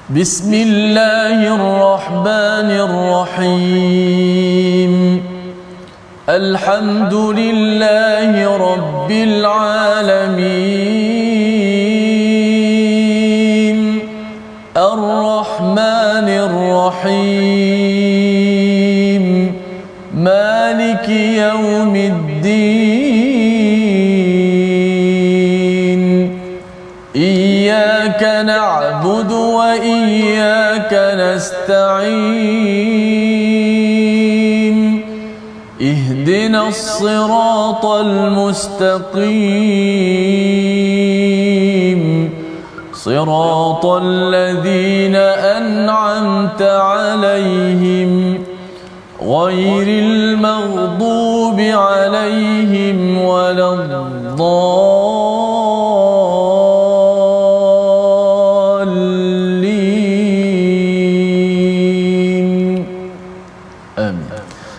بسم الله الرحمن الرحيم الحمد لله رب العالمين الرحمن الرحيم مالك يوم الدين إياك نعبد وإياك نستعين اهدنا الصراط المستقيم صراط الذين أنعمت عليهم غير المغضوب عليهم ولا الضالين آمين.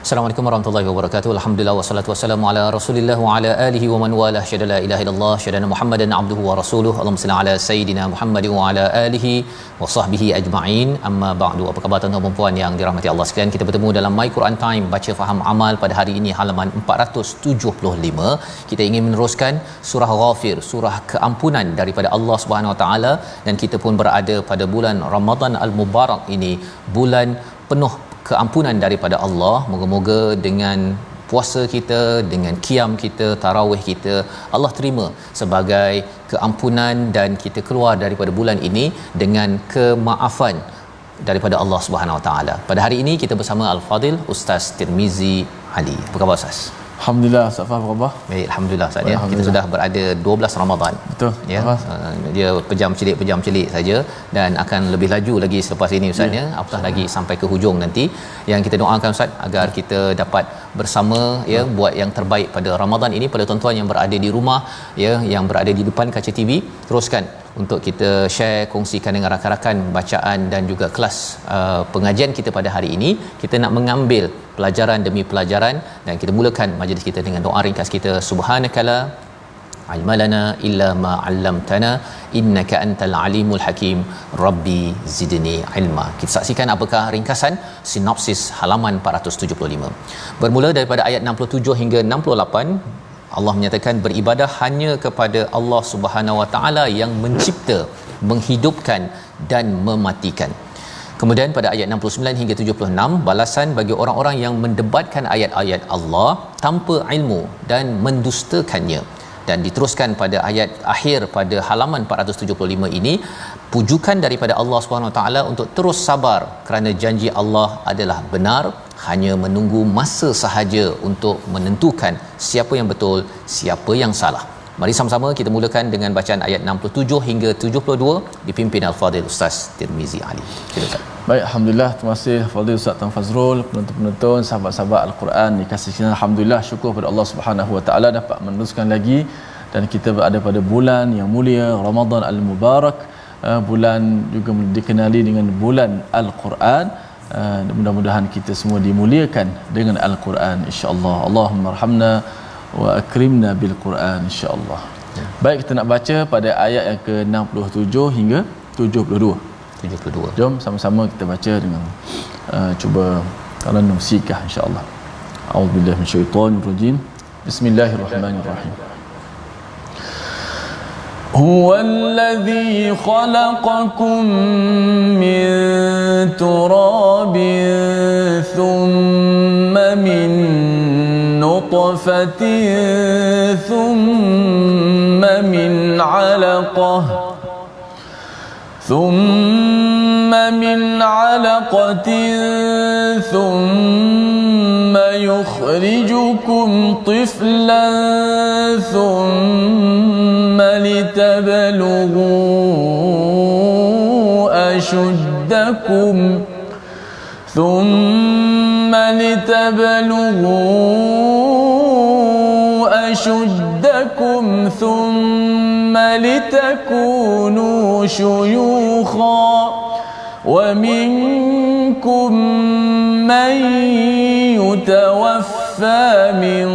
Assalamualaikum warahmatullahi wabarakatuh. Alhamdulillah wassalatu wassalamu ala Rasulillah wa ala alihi wa man walah. Syada la ilaha illallah, syada Muhammadan abduhu wa rasuluhu. Allahumma salli ala sayidina Muhammad wa ala alihi wa sahbihi ajma'in. Amma ba'du. Apa khabar tuan-tuan dan puan yang dirahmati Allah sekalian? Kita bertemu dalam My Quran Time, baca faham amal pada hari ini halaman 475. Kita ingin meneruskan surah Ghafir, surah keampunan daripada Allah Subhanahu wa taala, dan kita pun berada pada bulan Ramadan al-Mubarak ini, bulan penuh keampunan daripada Allah. Moga-moga dengan puasa kita, dengan qiyam kita, tarawih kita, Allah terima sebagai keampunan dan kita keluar daripada bulan ini dengan kemaafan daripada Allah Subhanahu Wa Taala. Pada hari ini kita bersama Al-Fadil Ustaz Tirmizi Ali. Apa khabar Ustaz? Alhamdulillah, Ustaz Fah, apa khabar? Baik, alhamdulillah Ustaz ya. Kita sudah berada 12 Ramadan. Betul. Ya. Dia pejam celik saja dan akan lebih laju lagi selepas ini Ustaz ya. Apatah lagi sampai ke hujung nanti. Yang kita doakan Ustaz agar kita dapat bersama ya buat yang terbaik pada Ramadan ini. Pada tuan-tuan yang berada di rumah ya, yang berada di depan kaca TV, teruskan untuk kita share, kongsikan dengan rakan-rakan bacaan dan juga kelas pengajian kita pada hari ini. Kita nak mengambil pelajaran demi pelajaran dan kita mulakan majlis kita dengan doa ringkas kita. Subhanakala ilmalana illa ma 'allamtana innaka antal alimul hakim rabbi zidni ilma. Kita saksikan apakah ringkasan sinopsis halaman 475. Bermula daripada ayat 67 hingga 68, Allah menyatakan beribadah hanya kepada Allah Subhanahu Wa Taala yang mencipta, menghidupkan dan mematikan. Kemudian pada ayat 69 hingga 76, balasan bagi orang-orang yang mendebatkan ayat-ayat Allah tanpa ilmu dan mendustakannya. Dan diteruskan pada ayat akhir pada halaman 475 ini, pujukan daripada Allah Subhanahu Wa Taala untuk terus sabar kerana janji Allah adalah benar, hanya menunggu masa sahaja untuk menentukan siapa yang betul, siapa yang salah. Mari sama-sama kita mulakan dengan bacaan ayat 67 hingga 72 dipimpin Al-Fadil Ustaz Tirmizi Ali. Silakan. Baik, alhamdulillah, terima kasih Fadil Ustaz Tan Fazrul, penonton-penonton, sahabat-sahabat Al-Quran dikasihi. Alhamdulillah, syukur pada Allah Subhanahu Wa Taala dapat meneruskan lagi dan kita berada pada bulan yang mulia Ramadan Al-Mubarak, bulan juga dikenali dengan bulan Al-Quran. Mudah-mudahan kita semua dimuliakan dengan Al-Quran insya-Allah. Allahumma arhamna wa akrimna bil Quran insya-Allah. Baik, kita nak baca pada ayat yang ke-67 hingga 72. Jom sama-sama kita baca dengan cuba talanum sikah insya-Allah. A'udzubillahi minasyaitonir rajim. Bismillahirrahmanirrahim. هو الذي خلقكم من تراب ثم من نطفة ثم من علقة ثم يخرجكم طفلا ثم لتبلغوا أشدكم ثم لتكونوا شيوخا ومنكم من يتوفى من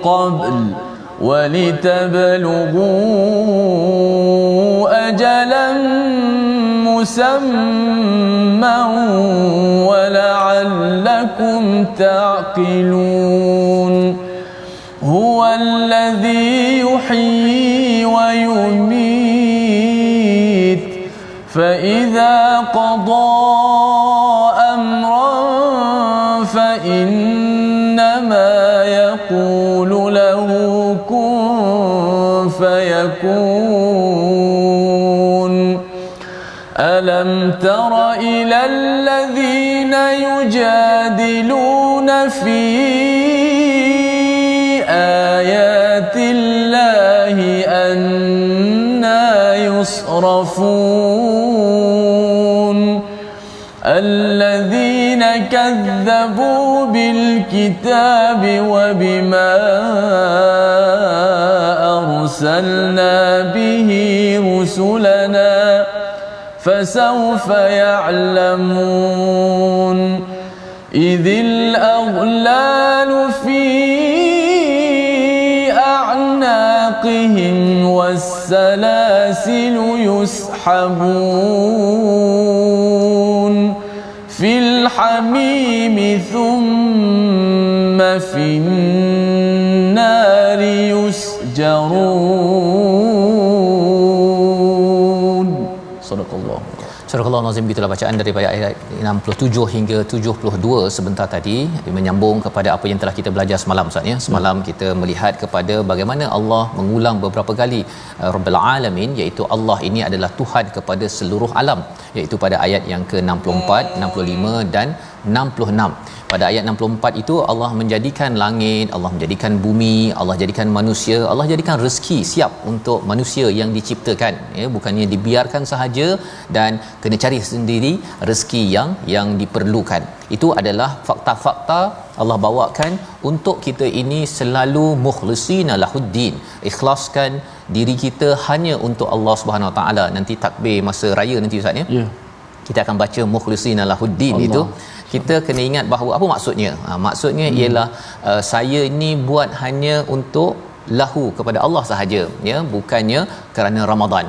قبل ولتبلغوا أجلا مسمى ولعلكم تعقلون هو الذي يحيي ويميت فإذا قضى أمرا فإنما يقول له كن فيكون ألم تر إلى الذين يجادلون في آيات الله أنى يصرفون الذين كذبوا بالكتاب وبما أرسلنا به رسلنا فسوف يعلمون إذ الأغلال في أعناقهم والسلاسل يسحبون في الحميم ثم في النار يسجرون صدق الله. Surah Al-Nazim, gitulah bacaan daripada ayat 67 hingga 72 sebentar tadi, menyambung kepada apa yang telah kita belajar semalam Ustaz ya. Semalam kita melihat kepada bagaimana Allah mengulang beberapa kali Rabbul Alamin, iaitu Allah ini adalah Tuhan kepada seluruh alam, iaitu pada ayat yang ke-64, 65 dan 66. Pada ayat 64 itu Allah menjadikan langit, Allah menjadikan bumi, Allah jadikan manusia, Allah jadikan rezeki siap untuk manusia yang diciptakan ya, bukannya dibiarkan sahaja dan kena cari sendiri rezeki yang diperlukan. Itu adalah fakta-fakta Allah bawakan untuk kita ini selalu mukhlisina lahuddin, ikhlaskan diri kita hanya untuk Allah Subhanahu Wa Taala. Nanti takbir masa raya nanti Ustaz ya. Ya. Kita akan baca mukhlisina lahuddin itu. Kita kena ingat bahawa apa maksudnya? Maksudnya ialah saya ini buat hanya untuk lahu kepada Allah sahaja ya, bukannya kerana Ramadan.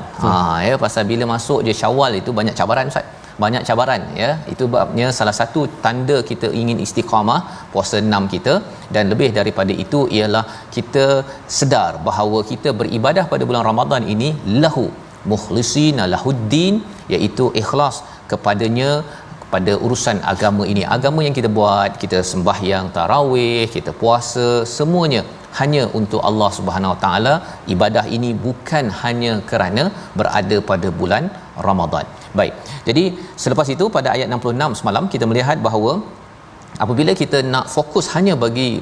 Ya, pasal bila masuk je Syawal itu banyak cabaran Ustaz. Banyak cabaran ya. Itu sebabnya salah satu tanda kita ingin istiqamah puasa 6 kita, dan lebih daripada itu ialah kita sedar bahawa kita beribadah pada bulan Ramadan ini lahu mukhlisina lahuddin, iaitu ikhlas kepadanya pada urusan agama ini. Agama yang kita buat, kita sembahyang tarawih, kita puasa, semuanya hanya untuk Allah Subhanahu Wa Taala. Ibadah ini bukan hanya kerana berada pada bulan Ramadan. Baik. Jadi selepas itu pada ayat 66 semalam kita melihat bahawa apabila kita nak fokus hanya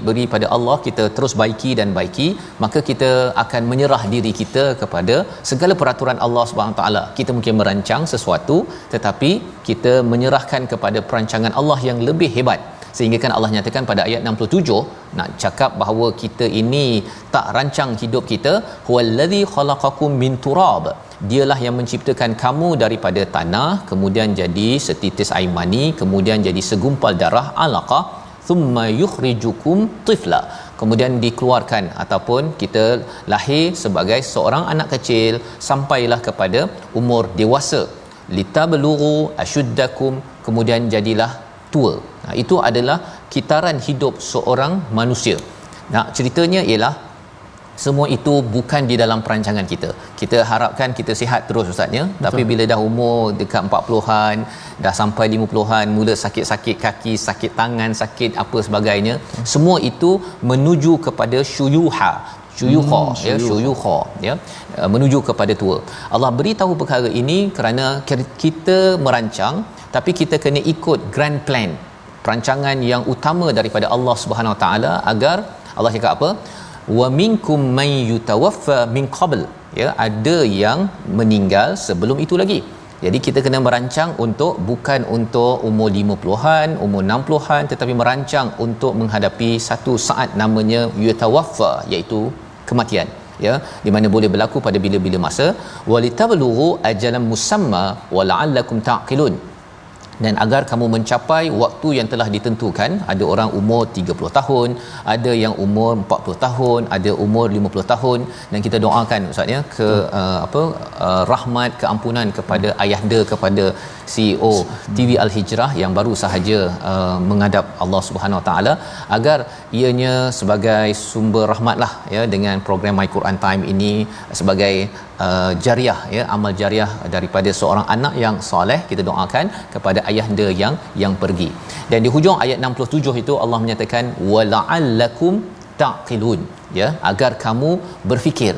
beri pada Allah, kita terus baiki dan baiki, maka kita akan menyerah diri kita kepada segala peraturan Allah Subhanahu taala. Kita mungkin merancang sesuatu tetapi kita menyerahkan kepada perancangan Allah yang lebih hebat. Sehingga kan Allah nyatakan pada ayat 67 nak cakap bahawa kita ini tak rancang hidup kita, huwallazi khalaqakum min turab, dialah yang menciptakan kamu daripada tanah, kemudian jadi setitis air mani, kemudian jadi segumpal darah alaqah, thumma yukhrijukum tifla, kemudian dikeluarkan ataupun kita lahir sebagai seorang anak kecil sampailah kepada umur dewasa, litablughu ashuddakum, kemudian jadilah tua. Itu adalah kitaran hidup seorang manusia. Ceritanya ialah semua itu bukan di dalam perancangan kita. Kita harapkan kita sihat terus Ustaz ya. Tapi bila dah umur dekat 40-an, dah sampai 50-an, mula sakit-sakit kaki, sakit tangan, sakit apa sebagainya, semua itu menuju kepada syuyuha ya, menuju kepada tua. Allah beritahu perkara ini kerana kita merancang, tapi kita kena ikut grand plan, perancangan yang utama daripada Allah Subhanahu Wa Taala, agar Allah cakap apa? Wa minkum may yutawaffa min qabl, ya, ada yang meninggal sebelum itu lagi. Jadi kita kena merancang bukan untuk umur 50-an, umur 60-an, tetapi merancang untuk menghadapi satu saat namanya yutawaffa, iaitu kematian, ya, di mana boleh berlaku pada bila-bila masa. Walitabluhu ajalan musamma wa la'allakum taqilun, dan agar kamu mencapai waktu yang telah ditentukan. Ada orang umur 30 tahun, ada yang umur 40 tahun, ada umur 50 tahun, dan kita doakan ustaz ya rahmat keampunan kepada ayahda, kepada CEO TV Al Hijrah yang baru sahaja menghadap Allah Subhanahu Wa Taala, agar ianya sebagai sumber rahmatlah ya dengan program My Quran Time ini, sebagai jariah ya, amal jariah daripada seorang anak yang soleh. Kita doakan kepada ayahda yang pergi. Dan di hujung ayat 67 itu Allah menyatakan wala'allakum taqilun ya, agar kamu berfikir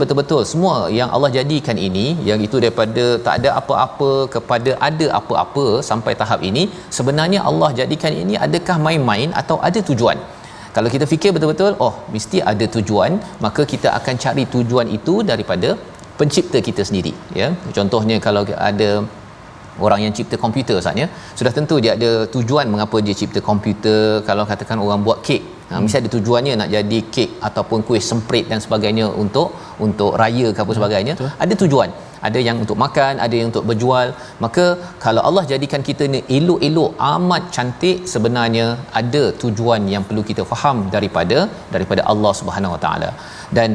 betul-betul semua yang Allah jadikan ini, yang itu daripada tak ada apa-apa kepada ada apa-apa sampai tahap ini, sebenarnya Allah jadikan ini adakah main-main atau ada tujuan? Kalau kita fikir betul-betul, oh mesti ada tujuan, maka kita akan cari tujuan itu daripada pencipta kita sendiri ya. Contohnya kalau ada orang yang cipta komputer saatnya, sudah tentu dia ada tujuan mengapa dia cipta komputer. Kalau katakan orang buat kek, mesti ada tujuannya nak jadi kek ataupun kuih semprit dan sebagainya untuk raya ke apa sebagainya. Ada tujuan. Ada yang untuk makan, ada yang untuk berjual. Maka kalau Allah jadikan kita ni elok-elok, amat cantik, sebenarnya ada tujuan yang perlu kita faham daripada Allah Subhanahu Wa Taala. Dan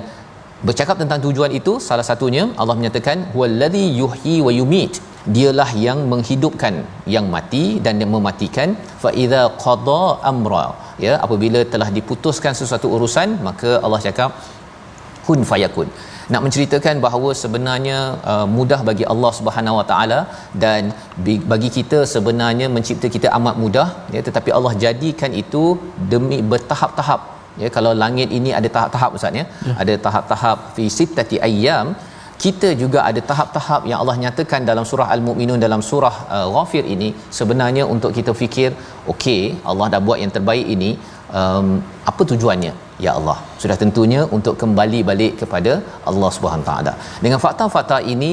bercakap tentang tujuan itu, salah satunya Allah menyatakan huwallazi yuhyi wa yumit, dialah yang menghidupkan yang mati dan yang mematikan. Fa idza qada amra ya, apabila telah diputuskan sesuatu urusan, maka Allah cakap kun fayakun. Nak menceritakan bahawa sebenarnya mudah bagi Allah Subhanahu Wa Taala, dan bagi kita sebenarnya mencipta kita amat mudah ya, tetapi Allah jadikan itu demi bertahap-tahap ya. Kalau langit ini ada tahap-tahap ustaz ya, ada tahap-tahap fi sittati ayyam, kita juga ada tahap-tahap yang Allah nyatakan dalam surah Al-Mu'minun, dalam surah Ghafir ini, sebenarnya untuk kita fikir, okey, Allah dah buat yang terbaik ini, apa tujuannya ya Allah? Sudah tentunya untuk kembali balik kepada Allah Subhanahu taala. Dengan fakta-fakta ini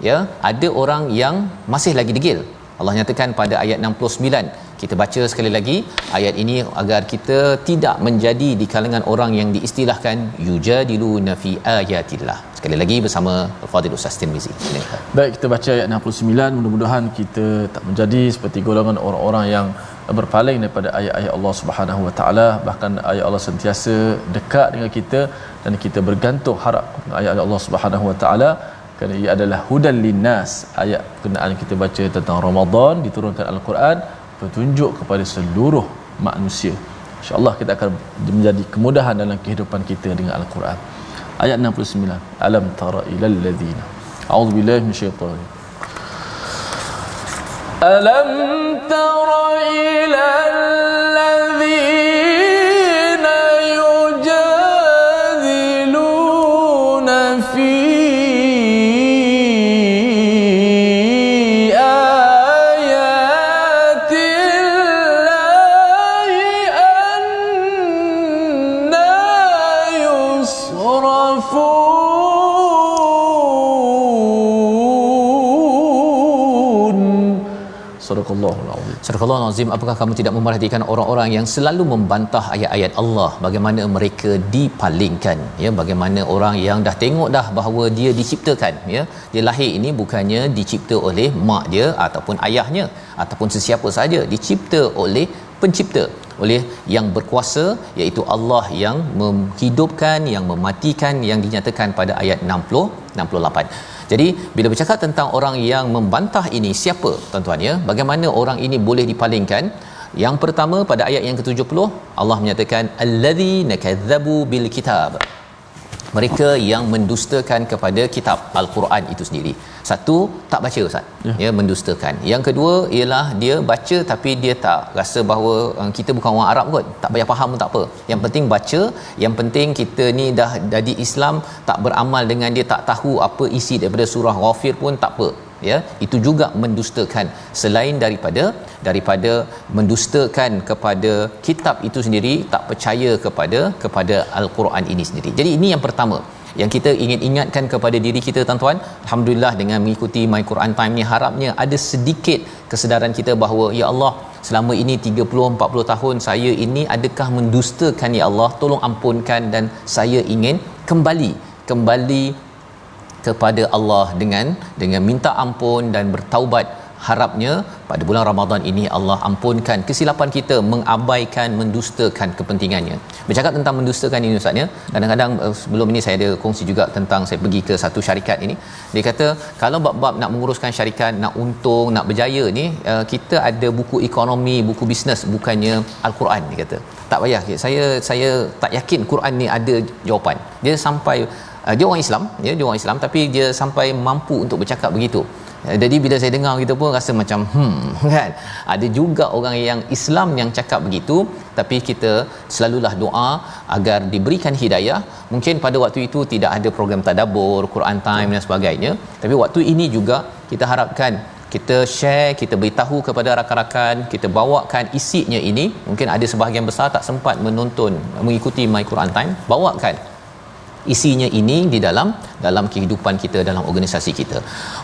ya, ada orang yang masih lagi degil. Allah nyatakan pada ayat 69, kita baca sekali lagi ayat ini agar kita tidak menjadi di kalangan orang yang diistilahkan yujadiluna fi ayatillah. Sekali lagi bersama Fadil Ustaz Tirmizi. Baik, kita baca ayat 69. Mudah-mudahan kita tak menjadi seperti golongan orang-orang yang berpaling daripada ayat-ayat Allah Subhanahu Wa Taala. Bahkan ayat Allah sentiasa dekat dengan kita dan kita bergantung harap kepada ayat Allah Subhanahu Wa Taala, kerana ia adalah hudan linnas. Ayat kenaan kita baca tentang Ramadan, diturunkan Al-Quran, petunjuk kepada seluruh manusia. InsyaAllah kita akan menjadi kemudahan dalam kehidupan kita dengan Al-Quran. Ayat 69, alam tara ilal ladzina, a'udzubillahi minasyaitanir rajim, alam tara ilal ladzina yujadiluna fi Sadaqallahul azim. Apakah kamu tidak memerhatikan orang-orang yang selalu membantah ayat-ayat Allah, bagaimana mereka dipalingkan ya, bagaimana orang yang dah tengok dah bahawa dia diciptakan ya, dia lahir ini bukannya dicipta oleh mak dia ataupun ayahnya ataupun sesiapa saja, dicipta oleh pencipta, oleh yang berkuasa, iaitu Allah yang menghidupkan, yang mematikan, yang dinyatakan pada ayat 68. Jadi bila bercakap tentang orang yang membantah ini, siapa tuan-tuan ya, bagaimana orang ini boleh dipalingkan? Yang pertama pada ayat yang ke-70 Allah menyatakan allazina kadzabu bil kitab, mereka yang mendustakan kepada kitab Al-Quran itu sendiri. Satu, tak baca ustaz ya, mendustakan. Yang kedua ialah dia baca tapi dia tak rasa bahawa kita bukan orang Arab kot, tak payah faham pun tak apa, yang penting baca, yang penting kita ni dah jadi Islam, tak beramal dengan dia, tak tahu apa isi daripada surah Ghafir pun tak apa ya. Itu juga mendustakan, selain daripada mendustakan kepada kitab itu sendiri, tak percaya kepada Al-Quran ini sendiri. Jadi ini yang pertama yang kita ingin ingatkan kepada diri kita tuan-tuan. Alhamdulillah dengan mengikuti My Quran Time ni, harapnya ada sedikit kesedaran kita bahawa ya Allah, selama ini 30-40 tahun saya ini adakah mendustakan ya Allah, tolong ampunkan, dan saya ingin kembali kepada Allah dengan minta ampun dan bertaubat harapnya pada bulan Ramadan ini Allah ampunkan kesilapan kita mengabaikan, mendustakan kepentingannya. Bercakap tentang mendustakan ini Ustaz ya, kadang-kadang sebelum ini saya ada kongsi juga tentang saya pergi ke satu syarikat ini. Dia kata kalau bab-bab nak menguruskan syarikat, nak untung, nak berjaya ni, kita ada buku ekonomi, buku bisnes, bukannya Al-Quran. Dia kata tak payah, saya tak yakin Quran ni ada jawapan. Dia sampai dia orang Islam, dia orang Islam tapi dia sampai mampu untuk bercakap begitu. Jadi bila saya dengar gitu pun rasa macam kan, ada juga orang yang Islam yang cakap begitu. Tapi kita selalulah doa agar diberikan hidayah. Mungkin pada waktu itu tidak ada program tadabbur, Quran time dan sebagainya, tapi waktu ini juga kita harapkan kita share, kita beritahu kepada rakan-rakan, kita bawakan isinya ini. Mungkin ada sebahagian besar tak sempat menonton, mengikuti My Quran Time, bawakan isinya ini di dalam kehidupan kita, dalam organisasi kita.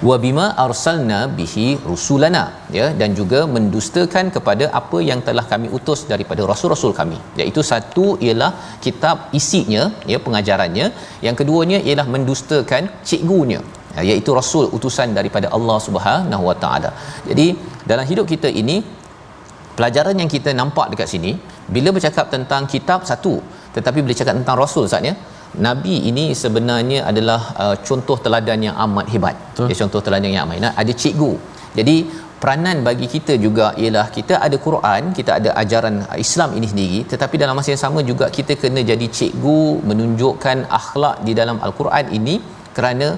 Wa bima arsalna bihi rusulana, ya, dan juga mendustakan kepada apa yang telah kami utus daripada rasul-rasul kami, iaitu satu ialah kitab isinya, ya, pengajarannya. Yang keduanya ialah mendustakan cikgunya, iaitu rasul utusan daripada Allah Subhanahu Wa Taala. Jadi dalam hidup kita ini, pelajaran yang kita nampak dekat sini, bila bercakap tentang kitab satu, tetapi bila cakap tentang rasul Ustaz ya, Nabi ini sebenarnya adalah contoh teladan yang amat hebat. Dia contoh teladan yang amat hebat. Ada cikgu. Jadi peranan bagi kita juga ialah kita ada Quran, kita ada ajaran Islam ini sendiri, tetapi dalam masa yang sama juga kita kena jadi cikgu, menunjukkan akhlak di dalam Al-Quran ini. Kerana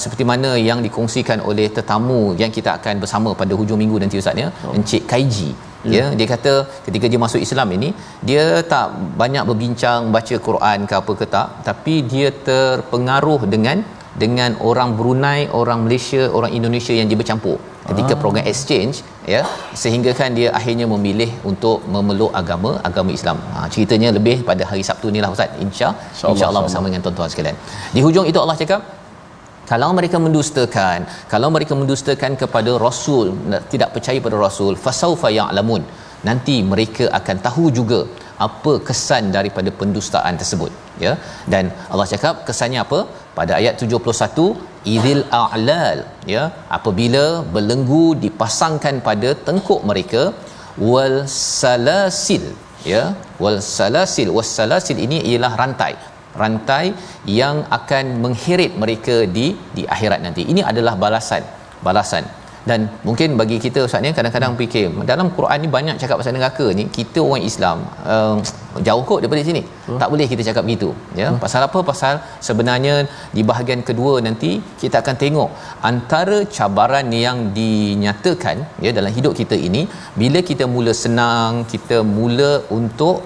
seperti mana yang dikongsikan oleh tetamu yang kita akan bersama pada hujung minggu nanti Ustaz ya, Encik Kaiji. Ya, dia kata ketika dia masuk Islam ini, dia tak banyak berbincang baca Quran ke apa ke tak, tapi dia terpengaruh dengan orang Brunei, orang Malaysia, orang Indonesia yang dia bercampur ketika program exchange, ya, sehingga kan dia akhirnya memilih untuk memeluk agama Islam. Ceritanya lebih pada hari Sabtu ni lah Ustaz, insya-Allah bersama dengan tuan-tuan sekalian. Di hujung itu Allah cakap, kalau mereka mendustakan kepada rasul, tidak percaya pada rasul, fasaufa ya'lamun, nanti mereka akan tahu juga apa kesan daripada pendustaan tersebut, ya. Dan Allah cakap kesannya apa pada ayat 71, idil a'lal, ya, apabila belenggu dipasangkan pada tengkuk mereka, wal salasil, ya, wal salasil ini ialah rantai yang akan mengheret mereka di akhirat nanti. Ini adalah balasan. Dan mungkin bagi kita Ustaz ni kadang-kadang fikir dalam Quran ni banyak cakap pasal neraka ni, kita orang Islam jauh kot daripada sini. Tak boleh kita cakap begitu, ya. Pasal apa? Pasal sebenarnya di bahagian kedua nanti kita akan tengok antara cabaran yang dinyatakan, ya, dalam hidup kita ini, bila kita mula senang, kita mula untuk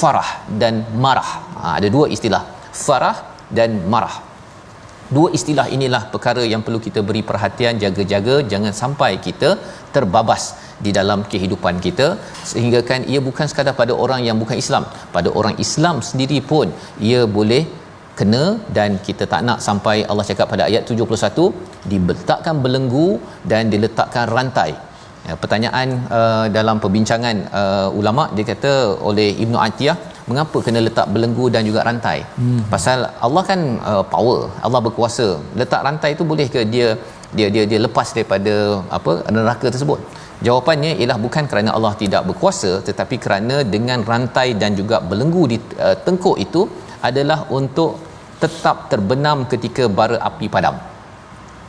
farah dan marah. Ada dua istilah, farah dan marah. Dua istilah inilah perkara yang perlu kita beri perhatian, jaga-jaga jangan sampai kita terbabas di dalam kehidupan kita, sehingga kan ia bukan sekadar pada orang yang bukan Islam, pada orang Islam sendiri pun ia boleh kena. Dan kita tak nak sampai Allah cakap pada ayat 71, diletakkan belenggu dan diletakkan rantai. Ya, pertanyaan dalam perbincangan ulama, dia kata oleh Ibnu Atiyah, mengapa kena letak belenggu dan juga rantai? Pasal Allah kan power, Allah berkuasa. Letak rantai itu boleh ke dia lepas daripada neraka tersebut? Jawapannya ialah bukan kerana Allah tidak berkuasa, tetapi kerana dengan rantai dan juga belenggu di tengkuk itu adalah untuk tetap terbenam ketika bara api padam.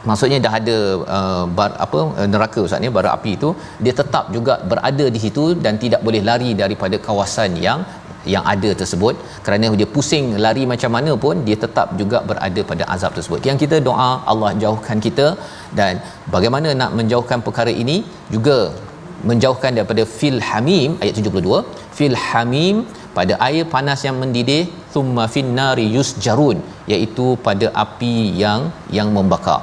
Maksudnya dah ada neraka Ustaz ni, bara api itu dia tetap juga berada di situ dan tidak boleh lari daripada kawasan yang ada tersebut. Kerana dia pusing lari macam mana pun, dia tetap juga berada pada azab tersebut. Yang kita doa Allah jauhkan kita, dan bagaimana nak menjauhkan perkara ini juga menjauhkan daripada fil hamim ayat 72, fil hamim pada air panas yang mendidih, thumma fin nari yusjarun, iaitu pada api yang membakar.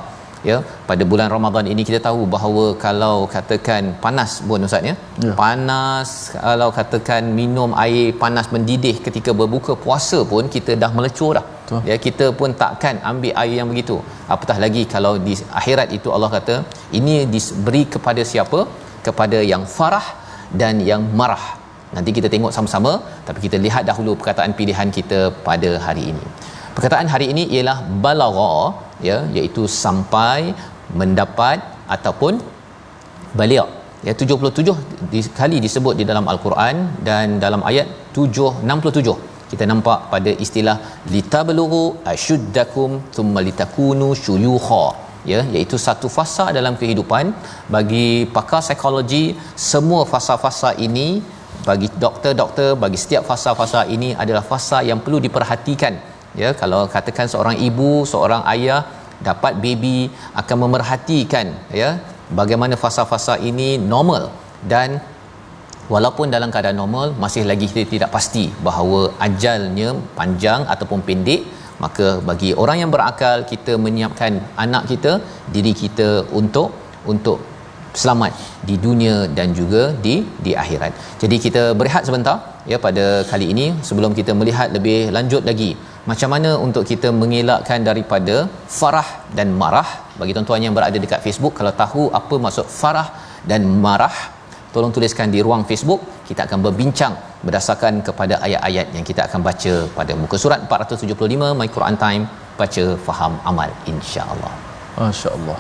Ya, pada bulan Ramadan ini kita tahu bahawa kalau katakan panas pun Ustaz ya, panas, kalau katakan minum air panas mendidih ketika berbuka puasa pun kita dah melecur dah. Ya, kita pun takkan ambil air yang begitu, apatah lagi kalau di akhirat itu Allah kata ini diberi kepada siapa? Kepada yang farah dan yang marah. Nanti kita tengok sama-sama, tapi kita lihat dahulu perkataan pilihan kita pada hari ini. Perkataan hari ini ialah balagha, ya, iaitu sampai, mendapat ataupun baligh. Ya, 77 kali disebut di dalam al-Quran, dan dalam ayat 67 kita nampak pada istilah litablughu ashuddakum thumma litakunu syuyukha, ya, iaitu satu fasa dalam kehidupan. Bagi pakar psikologi, semua fasa-fasa ini, bagi doktor-doktor, bagi setiap fasa-fasa ini adalah fasa yang perlu diperhatikan. Ya, kalau katakan seorang ibu, seorang ayah dapat baby, akan memerhatikan, ya, bagaimana fasa-fasa ini normal, dan walaupun dalam keadaan normal masih lagi kita tidak pasti bahawa ajalnya panjang ataupun pendek. Maka bagi orang yang berakal, kita menyiapkan anak kita, diri kita untuk selamat di dunia dan juga di akhirat. Jadi kita berehat sebentar, ya, pada kali ini sebelum kita melihat lebih lanjut lagi macam mana untuk kita mengelakkan daripada farah dan marah. Bagi tuan-tuan yang berada dekat Facebook, kalau tahu apa maksud farah dan marah, tolong tuliskan di ruang Facebook. Kita akan berbincang berdasarkan kepada ayat-ayat yang kita akan baca pada muka surat 475 My Quran Time, baca faham amal, insya-Allah. Masya-Allah.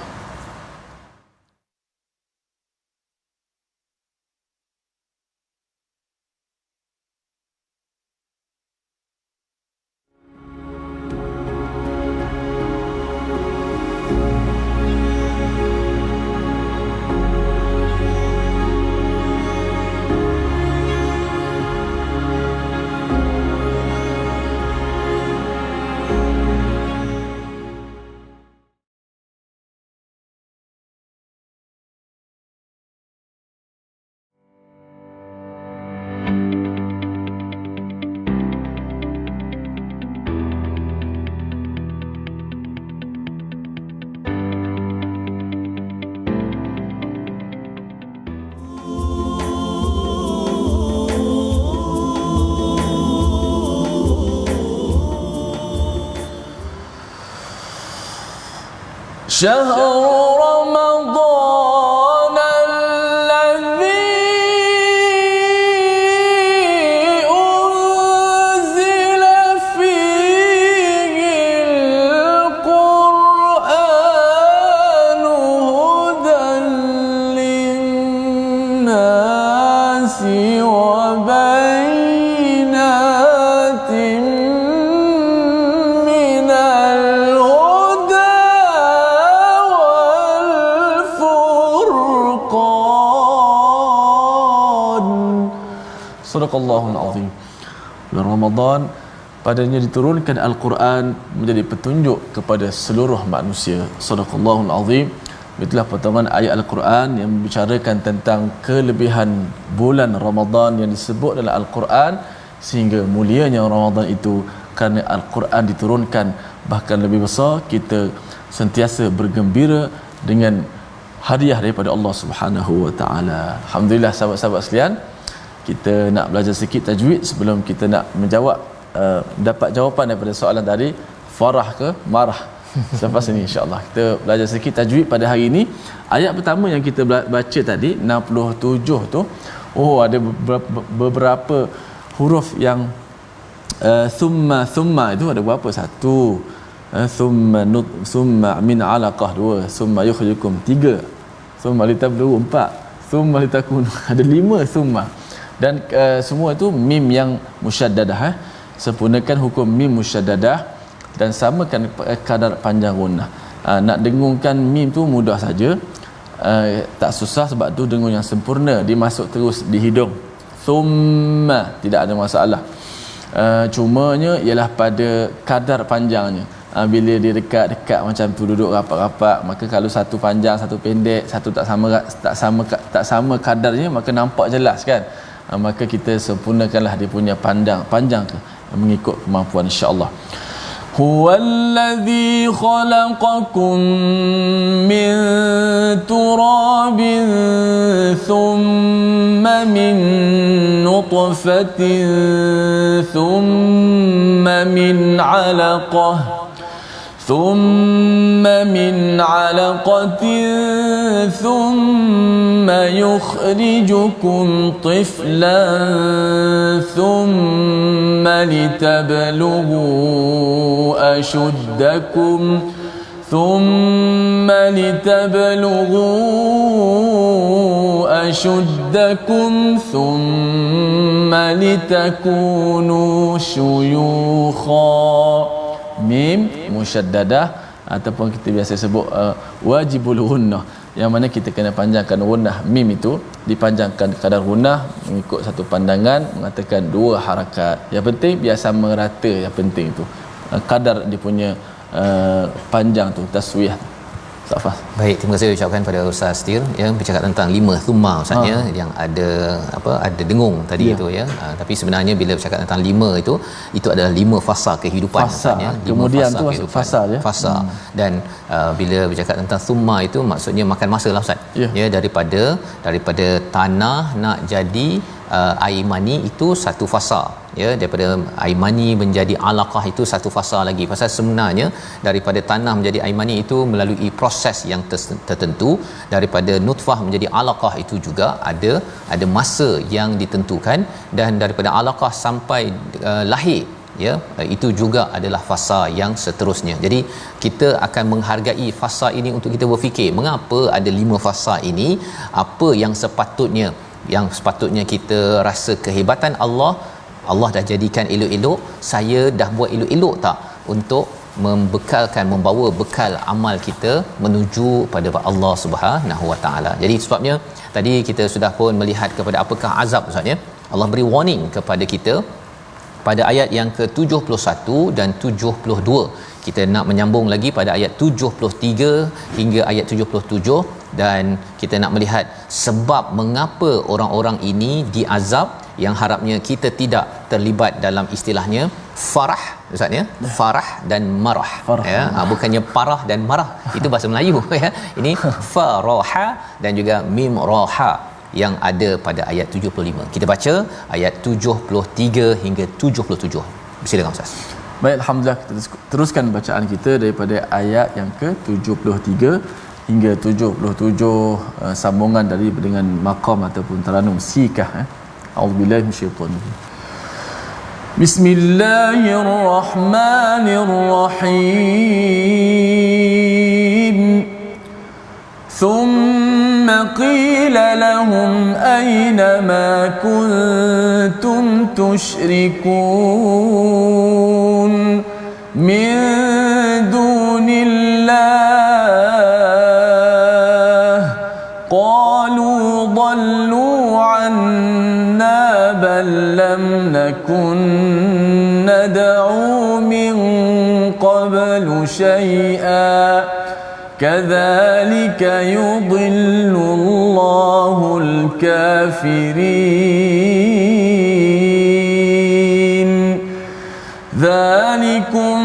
شهر رمضان الذي أنزل فيه القرآن هدى للناس وبينات من الهدى Sadaqallahul Azim. Bulan Ramadan padanya diturunkan Al-Quran menjadi petunjuk kepada seluruh manusia. Sadaqallahul Azim. Itulah potongan ayat Al-Quran yang membicarakan tentang kelebihan bulan Ramadan yang disebut dalam Al-Quran, sehingga mulianya Ramadan itu kerana Al-Quran diturunkan. Bahkan lebih besar, kita sentiasa bergembira dengan hadiah daripada Allah Subhanahu Wa Taala. Alhamdulillah, sahabat-sahabat sekalian, kita nak belajar sikit tajwid sebelum kita nak menjawab dapat jawapan daripada soalan tadi, farah ke marah. Selepas ini insya-Allah kita belajar sikit tajwid pada hari ini. Ayat pertama yang kita baca tadi 67 tu, ada beberapa huruf yang thumma itu ada berapa? Satu, thumma min alaqah, dua, thumma yukhrijukum, tiga, thumma litablu, empat, thumma litakun, ada lima thumma. Dan semua itu mim yang musyaddadah, sempurnakan hukum mim musyaddadah dan samakan kadar panjang gunnah. Nak dengungkan mim tu mudah saja, tak susah, sebab tu dengung yang sempurna, dimasuk terus di hidung. Thumma tidak ada masalah. Cumanya ialah pada kadar panjangnya. Bila dia dekat-dekat macam tu, duduk rapat-rapat, maka kalau satu panjang, satu pendek, satu tak sama kadarnya, maka nampak jelas kan. Maka kita sempurnakanlah dia punya panjang ke mengikut kemampuan, insya-Allah. Huwallazi khalaqakum min turabin thumma min nutfatin thumma min 'alaqah ثم من علقة ثم يخرجكم طفلا ثم لتبلغوا أشدكم thumma litablughu ashuddakum thumma litakunu syuyukha. Mim musyaddadah ataupun kita biasa sebut wajibul gunnah, yang mana kita kena panjangkan gunnah mim itu, dipanjangkan kadar gunnah mengikut satu pandangan mengatakan 2 harakat. Yang penting biar sama rata, yang penting itu kadar dia punya panjang tu, taswiyah. Safas. Baik, terima kasih ucapkan pada Ustaz Tir yang bercakap tentang 5 thumma Ustaz ya, yang ada ada dengung tadi itu ya. Tapi sebenarnya bila bercakap tentang 5 itu adalah 5 fasa kehidupan Ustaz ya. Kemudian tu fasa ya. Fasa. Dan bila bercakap tentang thumma itu maksudnya makan masa lah Ustaz. Ya, daripada tanah nak jadi air mani itu satu fasa ya, daripada air mani menjadi alaqah itu satu fasa lagi. Pasal sebenarnya daripada tanah menjadi air mani itu melalui proses yang tertentu, daripada nutfah menjadi alaqah itu juga ada masa yang ditentukan, dan daripada alaqah sampai lahir ya, itu juga adalah fasa yang seterusnya. Jadi kita akan menghargai fasa ini untuk kita berfikir mengapa ada 5 fasa ini, apa yang sepatutnya kita rasa kehebatan Allah dah jadikan elok-elok, saya dah buat elok-elok tak untuk membawa bekal amal kita menuju pada Allah Subhanahu Wa Taala. Jadi sebabnya tadi kita sudah pun melihat kepada apakah azab Ustaz ya. Allah beri warning kepada kita pada ayat yang ke-71 dan 72. Kita nak menyambung lagi pada ayat 73 hingga ayat 77, dan kita nak melihat sebab mengapa orang-orang ini diazab, yang harapnya kita tidak terlibat dalam istilahnya farah Ustaz ya, farah dan marah ya, bukannya parah dan marah itu bahasa Melayu ya. Ini faraha dan juga mim raha yang ada pada ayat 75. Kita baca ayat 73 hingga 77. Silakan Ustaz. Baik, alhamdulillah, kita teruskan bacaan kita daripada ayat yang ke-73 hingga 77, sambungan dari dengan maqam ataupun taranum sikah. A'udzubillahi minasyaitanir rajim. Bismillahirrahmanirrahim. Thumma qila lahum ayna ma kuntum tushrikun min dunillah qalu dhallu 'anna bal lam nakun nad'u min qablu shay'a kadhalika yudhillu Allahul kafirin. Dhalikum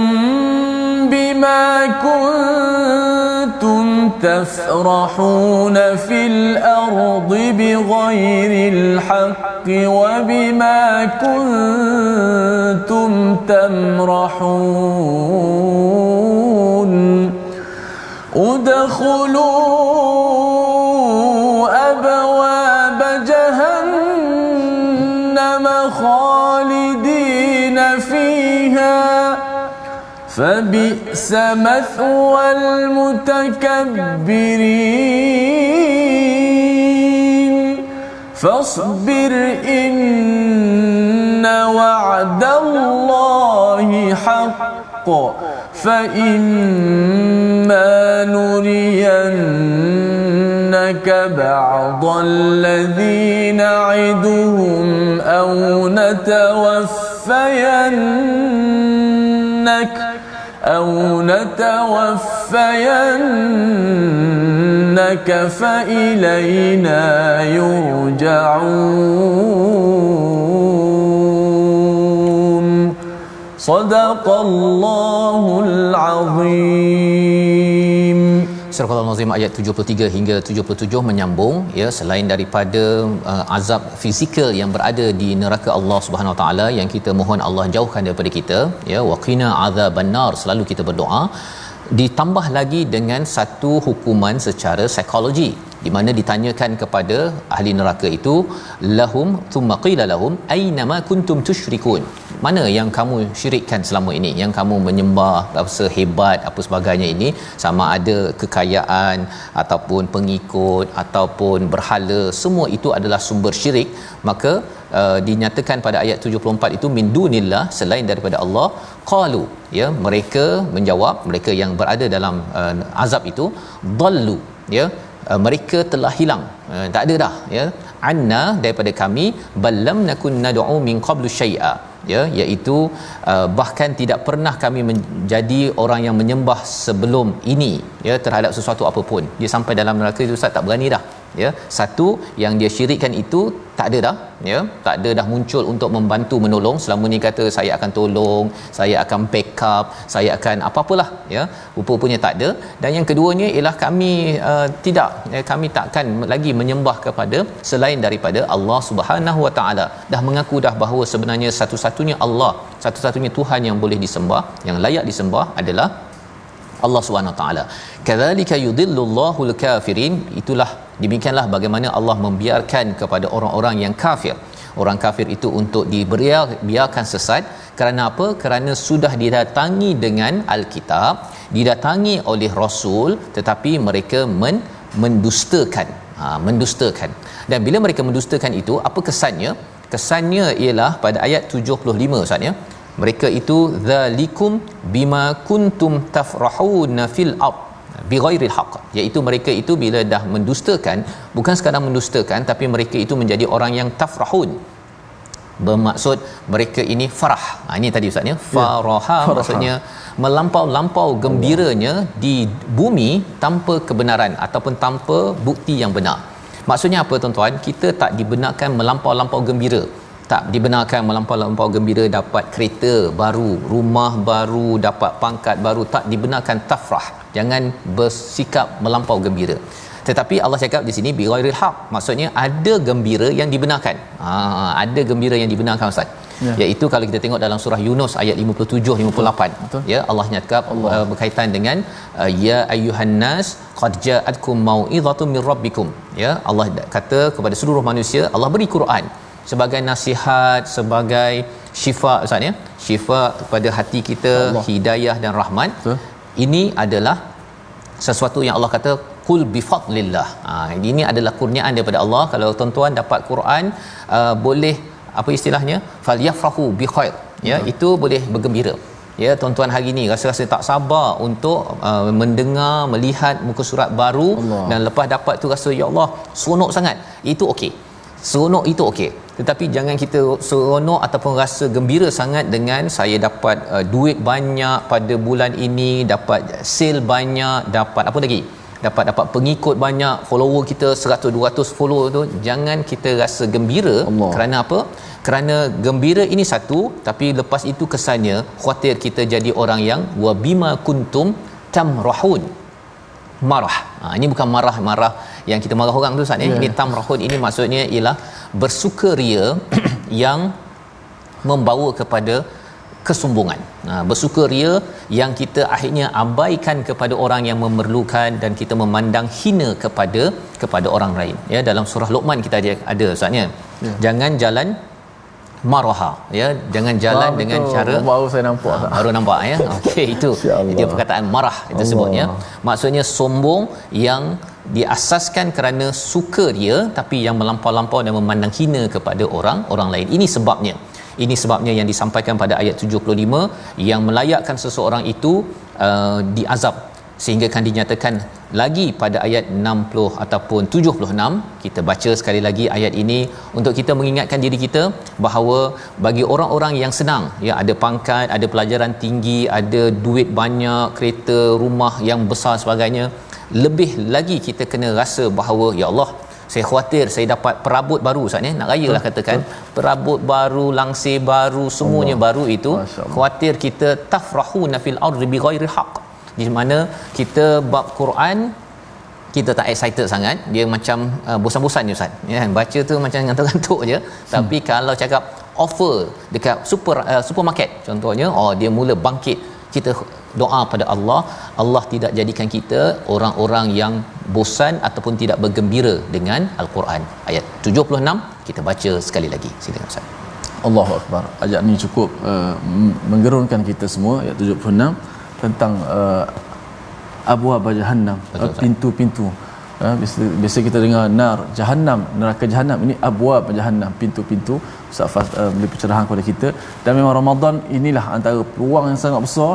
bima kuntum tafrahuna fil ardi bighairil haqqi wa bima kuntum tamrahun. Udkhulu abwaab jahannam khalidina fiha fabi'sa mathwal mutakabbirin. Fasbir inna wa'dallahi haqq فإما نرينك بعض الذي نعدهم أو نتوفينك فإلينا يرجعون. Sadaqallahul Azim. Surah Al-Azim ayat 73 hingga 77 menyambung ya, selain daripada azab fizikal yang berada di neraka Allah Subhanahu Wa Taala yang kita mohon Allah jauhkan daripada kita ya, waqina azabannar, selalu kita berdoa, ditambah lagi dengan satu hukuman secara psikologi di mana ditanyakan kepada ahli neraka itu lahum thumma qila lahum aina ma kuntum tusyrikun mana yang kamu syirikkan selama ini, yang kamu menyembah rasa hebat apa sebagainya ini, sama ada kekayaan ataupun pengikut ataupun berhala, semua itu adalah sumber syirik. Maka dinyatakan pada ayat 74 itu min dunillah, selain daripada Allah. Qalu, ya, mereka menjawab, mereka yang berada dalam azab itu, dallu, ya, mereka telah hilang, tak ada dah, ya, anna, daripada kami, ballam nakun nad'u min qablu syai'a, ya, iaitu bahkan tidak pernah kami menjadi orang yang menyembah sebelum ini, ya, terhadap sesuatu apapun. Dia sampai dalam neraka itu Ustaz tak berani dah, ya, satu yang dia syirikkan itu tak ada dah, ya, tak ada dah muncul untuk membantu menolong. Selama ni kata saya akan tolong, saya akan backup, saya akan apa-apalah, ya, rupa-rupanya tak ada. Dan yang keduanya ialah kami tidak, kami takkan lagi menyembah kepada selain daripada Allah Subhanahu Wa Taala. Dah mengaku dah bahawa sebenarnya satu-satunya Allah, satu-satunya Tuhan yang boleh disembah, yang layak disembah adalah Allah Subhanahu Wa Taala. Kadzalika yudhillullahul kafirin, itulah demikianlah bagaimana Allah membiarkan kepada orang-orang yang kafir, orang kafir itu untuk dibiarkan sesat. Kerana apa? Kerana sudah didatangi dengan Alkitab, didatangi oleh Rasul, tetapi mereka mendustakan. Mendustakan. Dan bila mereka mendustakan itu, apa kesannya? Kesannya ialah pada ayat 75 Ustaz, ya, mereka itu zalikum bima kuntum tafrahuna fil ard bighairil haqq, iaitu mereka itu bila dah mendustakan, bukan sekadar mendustakan, tapi mereka itu menjadi orang yang tafrahun, bermaksud mereka ini farah. Ini tadi Ustaz, ya, faraha, maksudnya melampau-lampau gembiranya di bumi tanpa kebenaran ataupun tanpa bukti yang benar. Maksudnya apa tuan-tuan? Kita tak dibenarkan melampau-lampau gembira, tak dibenarkan melampau-lampau gembira dapat kereta baru, rumah baru, dapat pangkat baru, tak dibenarkan tafrah. Jangan bersikap melampau gembira. Tetapi Allah cakap di sini bighairil haq, maksudnya ada gembira yang dibenarkan. Ada gembira yang dibenarkan Ustaz. Ya. Iaitu kalau kita tengok dalam surah Yunus ayat 57 58. Betul. Ya, Allah cakap berkaitan dengan ya ayyuhan nas qad ja'atkum mau'izatun mir rabbikum. Ya, Allah kata kepada seluruh manusia, Allah beri Quran sebagai nasihat, sebagai syifa Ustaz, ya, syifa kepada hati kita, Allah, hidayah dan rahmat. Betul. Ini adalah sesuatu yang Allah kata qul bi fadlillah. Ini adalah kurniaan daripada Allah. Kalau tuan-tuan dapat Quran, boleh apa istilahnya, falyafrahu bi khair, ya, itu boleh bergembira. Ya, tuan-tuan hari ni rasa-rasa tak sabar untuk mendengar, melihat muka surat baru, Allah, dan lepas dapat tu rasa ya Allah seronok sangat. Itu okey. Seronok itu okey. Tetapi jangan kita seronok ataupun rasa gembira sangat dengan saya dapat duit banyak pada bulan ini, dapat sale banyak, dapat apa lagi? Dapat pengikut banyak, follower kita 100 200 follower tu. Jangan kita rasa gembira. Allah. Kerana apa? Kerana gembira ini satu, tapi lepas itu kesannya khuatir kita jadi orang yang wabima kuntum tamrahun, marah. Ini bukan marah-marah yang kita marah orang tu Ustaz, ya. Ini tamrahun, ini maksudnya ialah bersukaria yang membawa kepada kesombongan. Bersukaria yang kita akhirnya abaikan kepada orang yang memerlukan, dan kita memandang hina kepada orang lain. Ya, dalam surah Luqman kita ada Ustaz, ya. Jangan jalan maraha, ya, jangan jalan dengan cara baru saya nampak baru nampak, ya. Okey, itu dia perkataan marah itu sebutnya, maksudnya sombong yang diasaskan kerana sukaria, tapi yang melampau-lampau dan memandang hina kepada orang lain. Ini sebabnya yang disampaikan pada ayat 75 yang melayakkan seseorang itu diazab, sehingga kan dinyatakan lagi pada ayat 60 ataupun 76. Kita baca sekali lagi ayat ini untuk kita mengingatkan diri kita bahawa bagi orang-orang yang senang, ya, ada pangkat, ada pelajaran tinggi, ada duit banyak, kereta, rumah yang besar sebagainya, lebih lagi kita kena rasa bahawa ya Allah, saya khawatir saya dapat perabot baru Ustaz, ni nak raya lah katakan, perabot baru, langsir baru, semuanya Allah, baru itu. Khawatir kita tafrahuna fil ardi bighairi haqq, di mana kita bab Quran kita tak excited sangat, dia macam bosan-bosan je Ustaz, ya, baca tu macam ngantuk-ngantuk je. Tapi kalau cakap offer dekat supermarket contohnya, dia mula bangkit. Kita doa pada Allah, Allah tidak jadikan kita orang-orang yang bosan ataupun tidak bergembira dengan Al-Quran. Ayat 76 kita baca sekali lagi. Silakan Ustaz. Allahu Akbar. Ayat ni cukup menggerunkan kita semua. Ayat 76 tentang abwab jahannam, pintu-pintu. Biasa kita dengar nar jahannam, neraka jahannam. Ini abwab jahannam, pintu-pintu. Ustaz Faz beri pencerahan kepada kita. Dan memang Ramadan inilah antara peluang yang sangat besar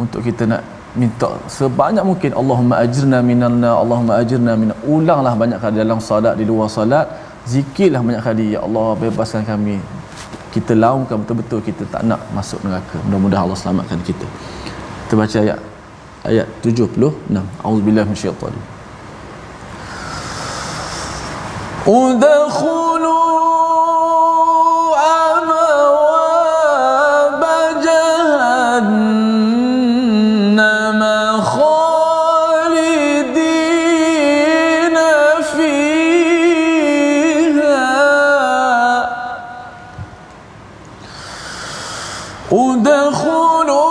untuk kita nak minta sebanyak mungkin, Allahumma ajirna minanna, Allahumma ajirna min. Ulanglah banyak kali dalam solat, di luar solat, zikirlah banyak kali, ya Allah bebaskan kami. Kita laungkan betul-betul kita tak nak masuk neraka. Mudah-mudahan Allah selamatkan kita. Kita baca ayat 76. Auzubillahi minasyaitanir. Udkhulu abwaab jahannam khalidina fiha. Udkhulu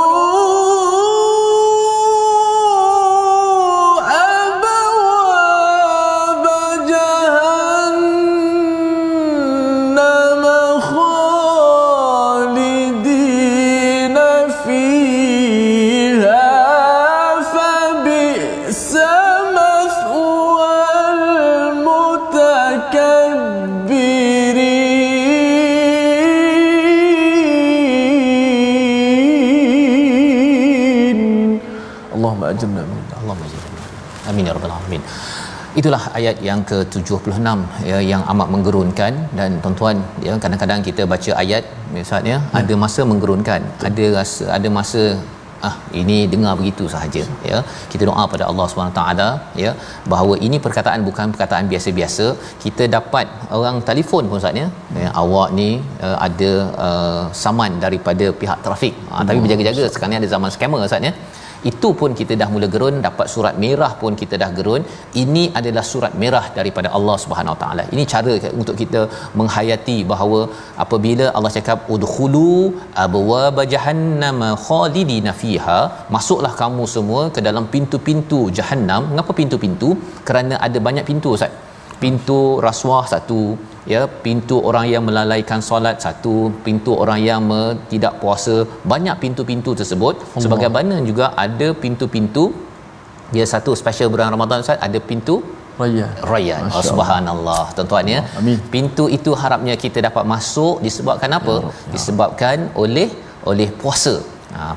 Amin ya rabbal alamin. Itulah ayat yang ke-76 ya, yang amat menggerunkan. Dan tuan-tuan ya, kadang-kadang kita baca ayat misalnya ada masa menggerunkan, ada masa ini dengar begitu sahaja ya. Kita doa pada Allah SWT ya, bahawa ini perkataan bukan perkataan biasa-biasa. Kita dapat orang telefon pun saatnya ya, awak ni ada saman daripada pihak trafik. Tapi berjaga-jaga, sekarang ni ada zaman scammer saatnya. Itu pun kita dah mula gerun, dapat surat merah pun kita dah gerun. Ini adalah surat merah daripada Allah Subhanahu Wa Taala. Ini cara untuk kita menghayati bahawa apabila Allah cakap udkhulu abwaab jahannam khalidina fiha, masuklah kamu semua ke dalam pintu-pintu jahannam. Mengapa pintu-pintu? Kerana ada banyak pintu, Ustaz. Pintu rasuah satu ya, pintu orang yang melalaikan solat satu, pintu orang yang tidak puasa, banyak pintu-pintu tersebut. Sebagaimana juga ada pintu-pintu dia satu special bulan Ramadan, Ustaz, ada pintu Rayyan. Subhanallah tuan-tuan ya. Pintu itu harapnya kita dapat masuk disebabkan apa? Disebabkan oleh puasa.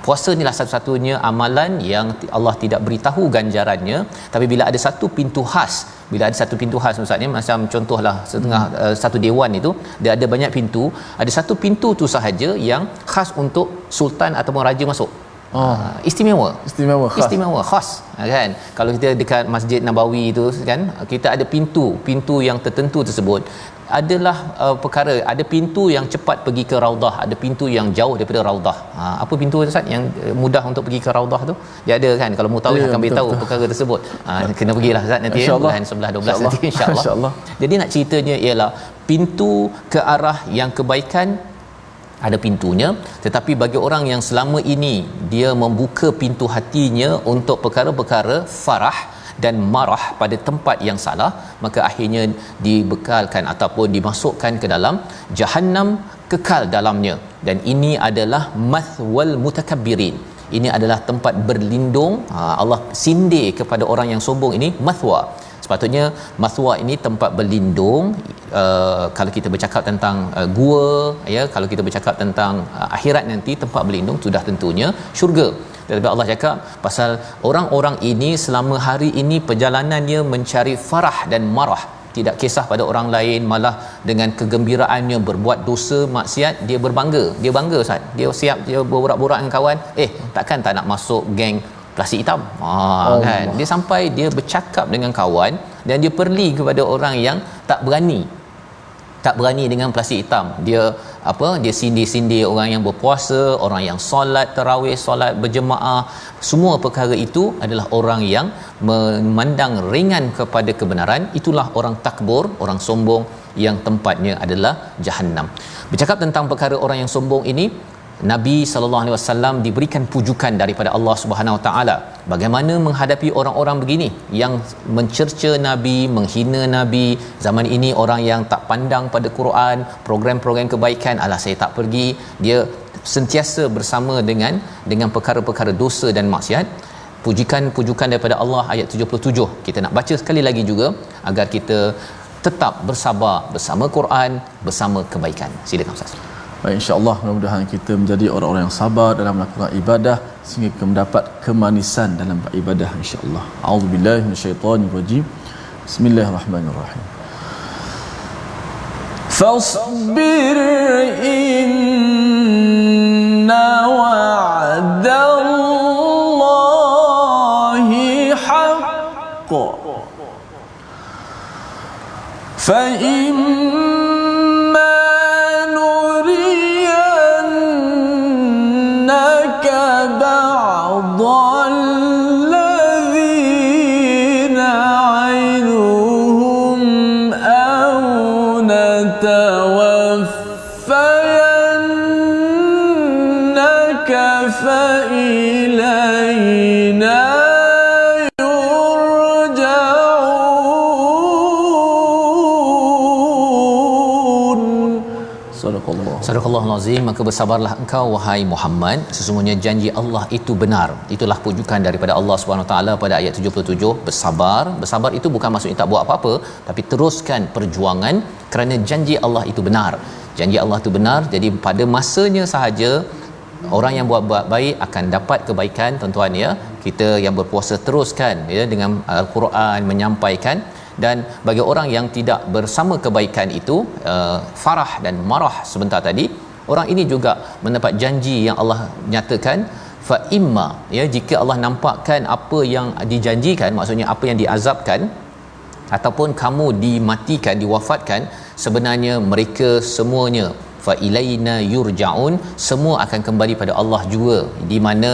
Puasa inilah satu-satunya amalan yang Allah tidak beritahu ganjarannya, tapi bila ada satu pintu khas, Ustaz ni, macam contohlah satu dewan itu dia ada banyak pintu, ada satu pintu tu sahaja yang khas untuk sultan ataupun raja masuk. Istimewa khas kan. Kalau kita dekat Masjid Nabawi itu kan, kita ada pintu yang tertentu tersebut adalah perkara, ada pintu yang cepat pergi ke Raudah, ada pintu yang jauh daripada Raudah. Apa pintu, Ustaz, yang mudah untuk pergi ke Raudah tu? Dia ada kan, kalau mau tahu akan beritahu perkara tersebut. Kena pergilah, Ustaz, nanti bulan 11-12 nanti insya-Allah. Jadi nak ceritanya ialah pintu ke arah yang kebaikan ada pintunya, tetapi bagi orang yang selama ini dia membuka pintu hatinya untuk perkara-perkara farah dan marah pada tempat yang salah, maka akhirnya dibekalkan ataupun dimasukkan ke dalam jahannam, kekal dalamnya. Dan ini adalah mathwal mutakabbirin. Ini adalah tempat berlindung. Allah sindir kepada orang yang sombong ini mathwa. Sepatutnya mathwa ini tempat berlindung. Kalau kita bercakap tentang gua ya, kalau kita bercakap tentang akhirat nanti, tempat berlindung sudah tentunya syurga. Tetapi Allah cakap pasal orang-orang ini selama hari ini perjalanannya mencari farah dan marah, tidak kisah pada orang lain, malah dengan kegembiraannya berbuat dosa maksiat, dia bangga, Ustaz. Dia siap, dia borak-borak dengan kawan, takkan tak nak masuk geng plastik hitam. Kan, dia sampai dia bercakap dengan kawan dan dia perli kepada orang yang tak berani dengan plastik hitam. Dia sindir orang yang berpuasa, orang yang solat tarawih, solat berjemaah. Semua perkara itu adalah orang yang memandang ringan kepada kebenaran. Itulah orang takbur, orang sombong yang tempatnya adalah jahannam. Bercakap tentang perkara orang yang sombong ini, Nabi sallallahu alaihi wasallam diberikan pujukan daripada Allah Subhanahu Wa Taala. Bagaimana menghadapi orang-orang begini yang mencerca Nabi, menghina Nabi. Zaman ini orang yang tak pandang pada Quran, program-program kebaikan, alah saya tak pergi, dia sentiasa bersama dengan perkara-perkara dosa dan maksiat. Pujukan daripada Allah ayat 77. Kita nak baca sekali lagi juga agar kita tetap bersabar bersama Quran, bersama kebaikan. Silakan Ustaz. Baik, insya-Allah mudah-mudahan kita menjadi orang-orang yang sabar dalam melakukan ibadah sehingga kita mendapat kemanisan dalam ibadah insya-Allah. A'udzubillahi minasyaitonirrajim. Bismillahirrahmanirrahim. Fasbir inna wa'dallahi haqq fa فإلينا يرجعون. Sadaqallahul azim. Maka bersabarlah engkau wahai Muhammad, sesungguhnya janji Allah itu benar. Itulah pujukan daripada Allah Subhanahu Wa Taala pada ayat 77. Bersabar itu bukan maksudnya tak buat apa-apa, tapi teruskan perjuangan kerana janji Allah itu benar. Janji Allah itu benar, jadi pada masanya sahaja orang yang buat baik akan dapat kebaikan, tuan-tuan ya. Kita yang berpuasa teruskan ya dengan Al-Quran menyampaikan, dan bagi orang yang tidak bersama kebaikan itu, farah dan marah sebentar tadi, orang ini juga mendapat janji yang Allah nyatakan, fa imma ya, jika Allah nampakkan apa yang dijanjikan, maksudnya apa yang diazabkan ataupun kamu dimatikan, diwafatkan, sebenarnya mereka semuanya fa ilaina yurjaun, semua akan kembali pada Allah juga, di mana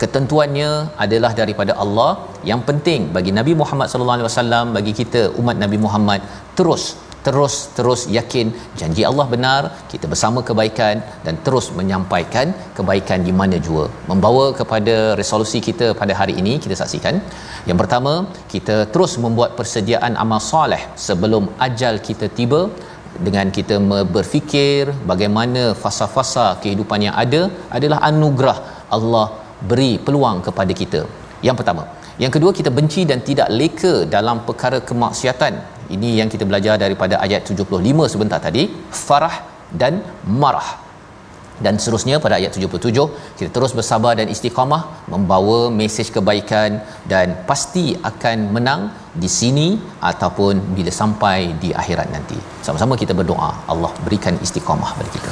ketentuannya adalah daripada Allah. Yang penting bagi Nabi Muhammad sallallahu alaihi wasallam, bagi kita umat Nabi Muhammad, terus yakin janji Allah benar, kita bersama kebaikan dan terus menyampaikan kebaikan di mana jua. Membawa kepada resolusi kita pada hari ini, kita saksikan. Yang pertama, kita terus membuat persediaan amal soleh sebelum ajal kita tiba, dengan kita berfikir bagaimana fasa-fasa kehidupan yang ada adalah anugerah Allah beri peluang kepada kita. Yang pertama. Yang kedua, kita benci dan tidak leka dalam perkara kemaksiatan. Ini yang kita belajar daripada ayat 75 sebentar tadi, farah dan marah. Dan seterusnya pada ayat 77, kita terus bersabar dan istiqamah membawa mesej kebaikan dan pasti akan menang di sini ataupun bila sampai di akhirat nanti. Sama-sama kita berdoa, Allah berikan istiqamah bagi kita.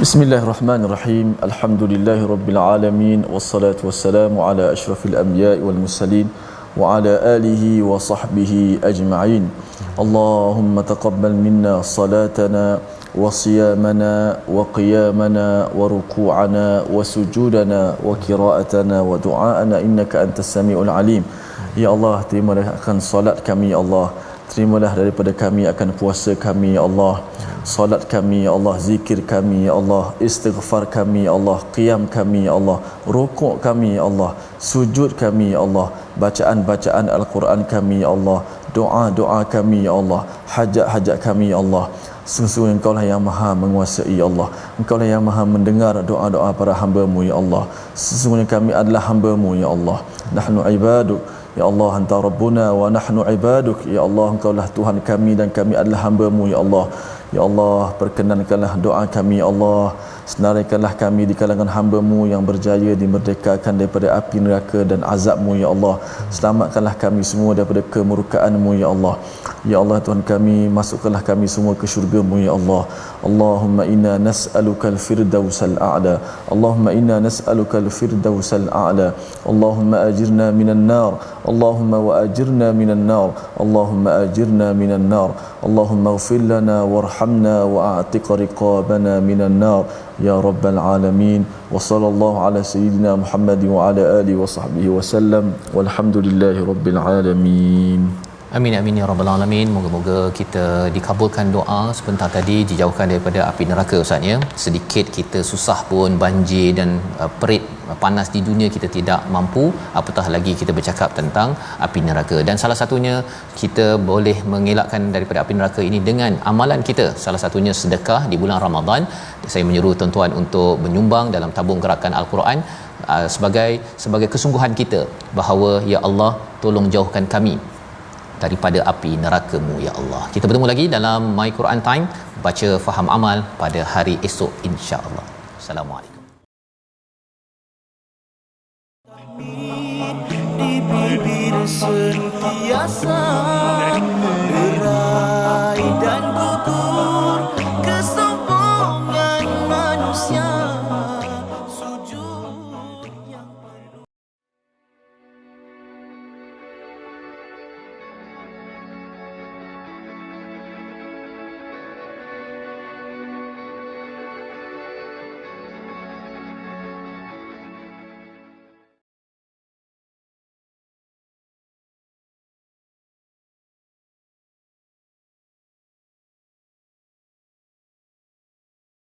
Bismillahirrahmanirrahim. Alhamdulillahirabbil alamin, wassalatu wassalamu ala asyrafil anbiya'i wal mursalin wa ala alihi wa sahbihi ajma'in. Allahumma taqabbal minna salatana wa siyamana wa qiyamana wa ruku'ana wa sujudana wa qira'atana wa du'aana innaka antas samiul alim. Ya Allah, terimalah akan solat kami ya Allah, terimalah daripada kami akan puasa kami ya Allah, solat kami ya Allah, zikir kami ya Allah, istighfar kami ya Allah, qiyam kami ya Allah, rukuk kami ya Allah, sujud kami ya Allah, bacaan-bacaan Al-Quran kami ya Allah, doa-doa kami ya Allah, hajat-hajat kami ya Allah. Sesungguhnya Engkau lah yang maha menguasai ya Allah, Engkau lah yang maha mendengar doa-doa para hamba-Mu ya Allah. Sesungguhnya kami adalah hamba-Mu ya Allah. Nahnu ibaduk ya Allah, Anta Rabbuna wa nahnu ibaduk ya Allah. Engkau lah Tuhan kami dan kami adalah hamba-Mu ya Allah. Ya Allah, perkenankanlah doa kami ya Allah, senaraikanlah kami di kalangan hamba-Mu yang berjaya dimerdekakan daripada api neraka dan azab-Mu ya Allah. Selamatkanlah kami semua daripada kemurkaan-Mu ya Allah. Ya Allah Tuhan kami, masukkanlah kami semua ke syurga-Mu ya Allah. Allahumma inna nas'alukal firdausal a'la, Allahumma inna nas'alukal firdausal a'la, Allahumma ajirna minan nar, Allahumma wa ajirna minan nar, Allahumma ajirna minan nar, Allahumma ighfir lana warhamna wa a'tiq riqabana minan nar ya rabbal alamin. Wa sallallahu ala sayyidina Muhammad wa ala alihi wa sahbihi wa sallam, walhamdulillahi rabbil alamin. Amin amin ya rabbal alamin. Moga-moga kita dikabulkan doa sebentar tadi, dijauhkan daripada api neraka Ustaz ya. Sedikit kita susah pun, banjir dan perit panas di dunia kita tidak mampu, apatah lagi kita bercakap tentang api neraka. Dan salah satunya kita boleh mengelakkan daripada api neraka ini dengan amalan kita. Salah satunya sedekah di bulan Ramadan. Saya menyuruh tuan-tuan untuk menyumbang dalam tabung gerakan Al-Quran sebagai kesungguhan kita bahawa ya Allah, tolong jauhkan kami daripada api neraka-Mu ya Allah. Kita bertemu lagi dalam My Quran Time, baca faham amal pada hari esok insya-Allah. Assalamualaikum. Di bibir sentiasa